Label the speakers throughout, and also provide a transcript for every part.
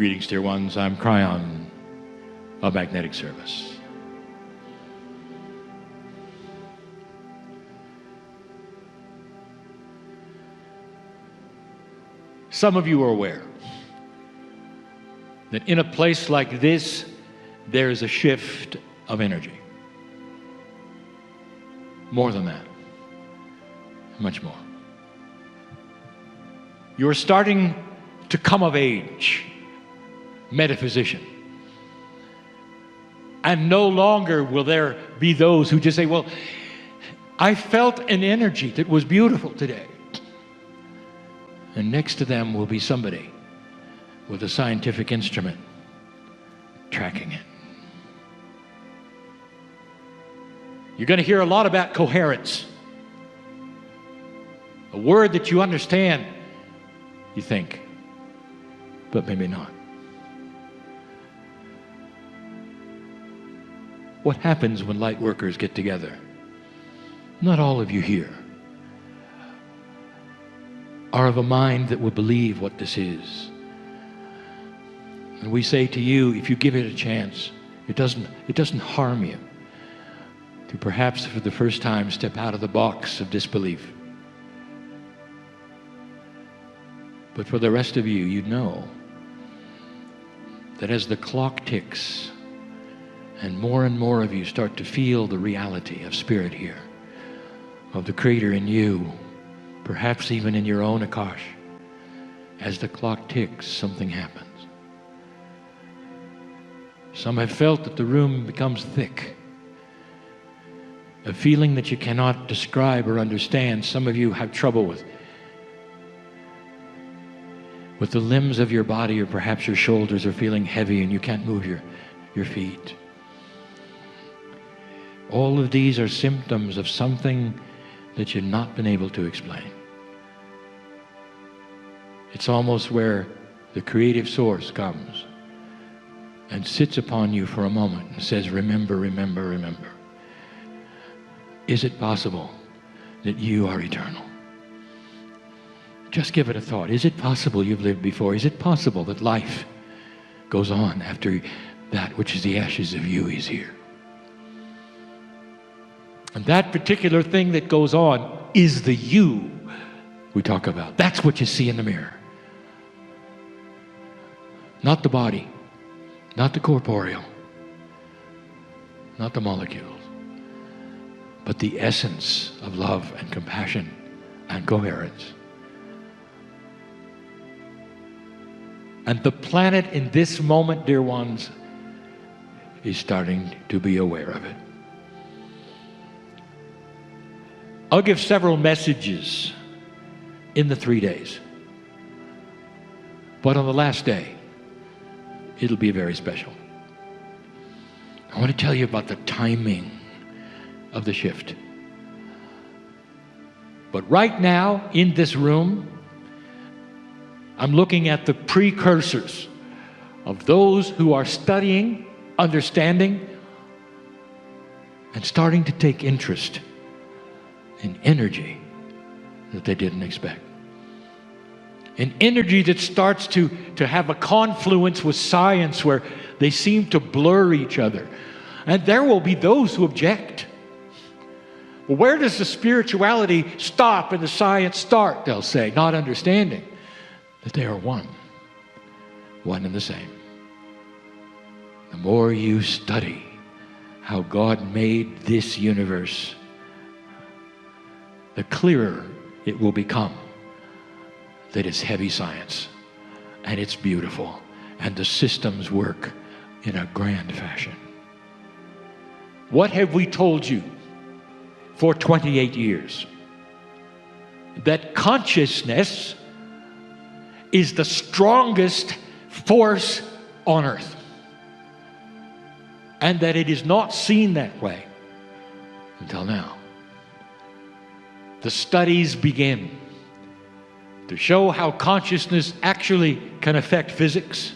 Speaker 1: Greetings, dear ones. I'm Cryon of Magnetic Service. Some of you are aware that in a place like this, there is a shift of energy. More than that, much more. You're starting to come of age, metaphysician. And no longer will there be those who just say, well, I felt an energy that was beautiful today. And next to them will be somebody with a scientific instrument tracking it. You're going to hear a lot about coherence. A word that you understand, you think, but maybe not. What happens when light workers get together? Not all of you here are of a mind that will believe what this is. And we say to you, if you give it a chance, it doesn't harm you to perhaps for the first time step out of the box of disbelief. But for the rest of you, you know that as the clock ticks and more of you start to feel the reality of spirit here, of the Creator in you, perhaps even in your own Akash, as the clock ticks, something happens. Some have felt that the room becomes thick, a feeling that you cannot describe or understand. Some of you have trouble with the limbs of your body, or perhaps your shoulders are feeling heavy and you can't move your feet. All of these are symptoms of something that you've not been able to explain. It's almost where the creative source comes and sits upon you for a moment and says, remember, remember, remember. Is it possible that you are eternal? Just give it a thought. Is it possible you've lived before? Is it possible that life goes on after that which is the ashes of you is here? And that particular thing that goes on is the you we talk about. That's what you see in the mirror. Not the body, not the corporeal, not the molecules, but the essence of love and compassion and coherence. And the planet in this moment, dear ones, is starting to be aware of it. I'll give several messages in the 3 days. But on the last day, it'll be very special. I want to tell you about the timing of the shift. But right now, in this room, I'm looking at the precursors of those who are studying, understanding, and starting to take interest in energy that they didn't expect. An energy that starts to have a confluence with science where they seem to blur each other. And there will be those who object. Well, where does the spirituality stop and the science start? They'll say, not understanding that they are one and the same. The more you study how God made this universe, the clearer it will become that it's heavy science and it's beautiful and the systems work in a grand fashion. What have we told you for 28 years? That consciousness is the strongest force on earth, and that it is not seen that way until now. The studies begin to show how consciousness actually can affect physics.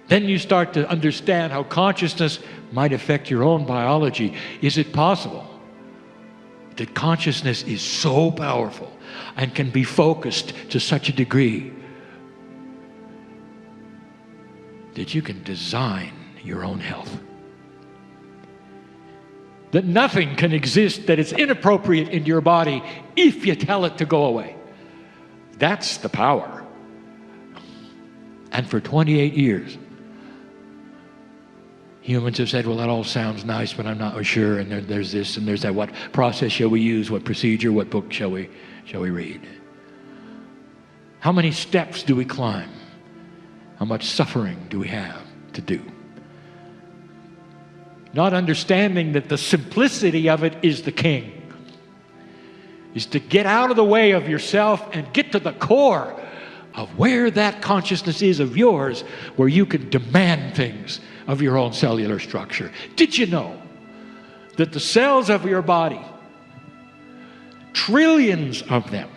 Speaker 1: Then you start to understand how consciousness might affect your own biology. Is it possible that consciousness is so powerful and can be focused to such a degree that you can design your own health. That nothing can exist that is inappropriate in your body if you tell it to go away. That's the power. And for 28 years, humans have said, well, that all sounds nice, but I'm not sure, and there's this and there's that. What process shall we use? What procedure? What book shall we read? How many steps do we climb? How much suffering do we have to do? Not understanding that the simplicity of it is the king. Is to get out of the way of yourself and get to the core of where that consciousness is of yours, where you can demand things of your own cellular structure. Did you know that the cells of your body, trillions of them,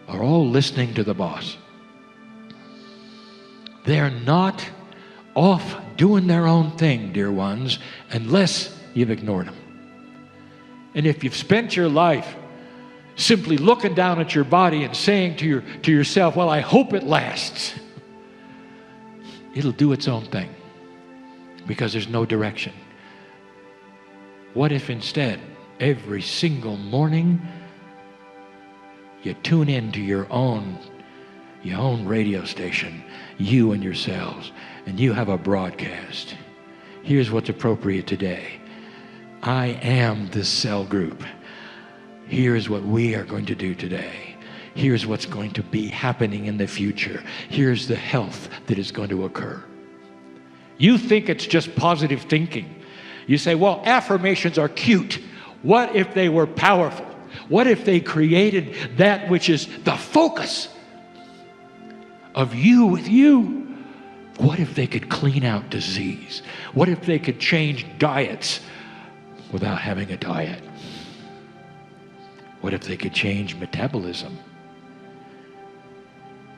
Speaker 1: are all listening to the boss? They're not off doing their own thing, dear ones, unless you've ignored them. And if you've spent your life simply looking down at your body and saying to yourself, well, I hope it lasts, it'll do its own thing because there's no direction. What if instead, every single morning, you tune into your own radio station, you and your cells, and you have a broadcast. Here's what's appropriate today. I am this cell group. Here's what we are going to do today. Here's what's going to be happening in the future. Here's the health that is going to occur. You think it's just positive thinking. You say, well, affirmations are cute. What if they were powerful? What if they created that which is the focus of you with you? What if they could clean out disease? What if they could change diets without having a diet? What if they could change metabolism?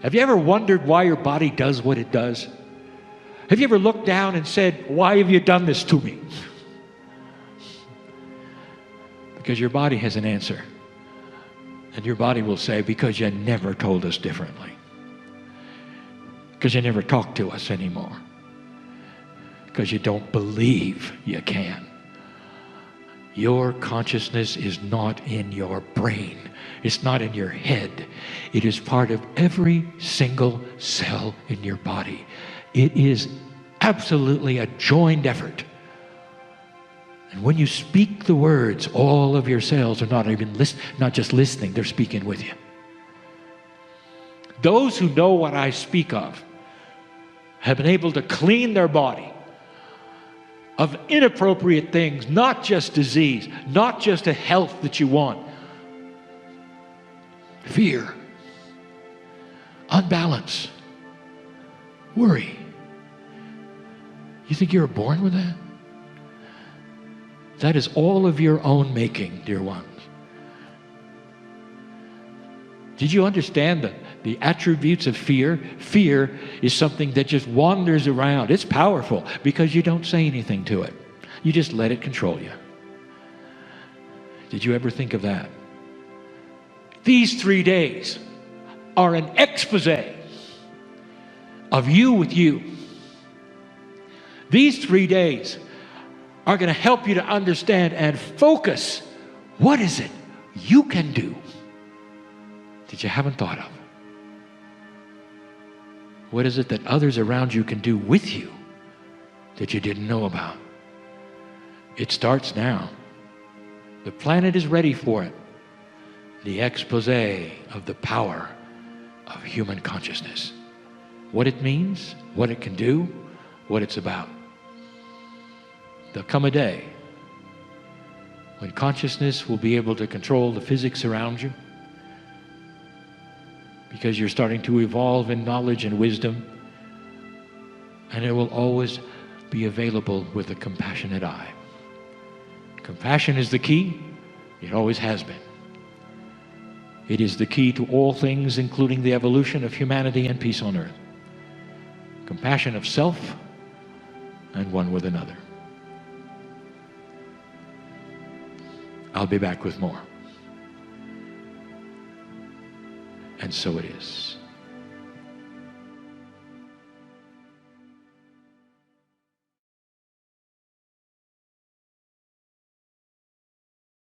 Speaker 1: Have you ever wondered why your body does what it does? Have you ever looked down and said, why have you done this to me? Because your body has an answer. And your body will say, because you never told us differently. Because you never talk to us anymore. Because you don't believe you can. Your consciousness is not in your brain. It's not in your head. It is part of every single cell in your body. It is absolutely a joined effort. And when you speak the words, all of your cells are not just listening, they're speaking with you. Those who know what I speak of have been able to clean their body of inappropriate things, not just disease, not just a health that you want. Fear, unbalance, worry. You think you were born with that? That is all of your own making, dear ones. Did you understand the attributes of fear? Fear is something that just wanders around. It's powerful because you don't say anything to it. You just let it control you. Did you ever think of that? These 3 days are an expose of you with you. These 3 days are going to help you to understand and focus what is it you can do that you haven't thought of. What is it that others around you can do with you that you didn't know about? It starts now. The planet is ready for it. The expose of the power of human consciousness. What it means, what it can do, what it's about. There'll come a day when consciousness will be able to control the physics around you, because you're starting to evolve in knowledge and wisdom, and it will always be available with a compassionate eye. Compassion is the key. It always has been. It is the key to all things, including the evolution of humanity and peace on earth. Compassion of self and one with another. I'll be back with more. And so it is.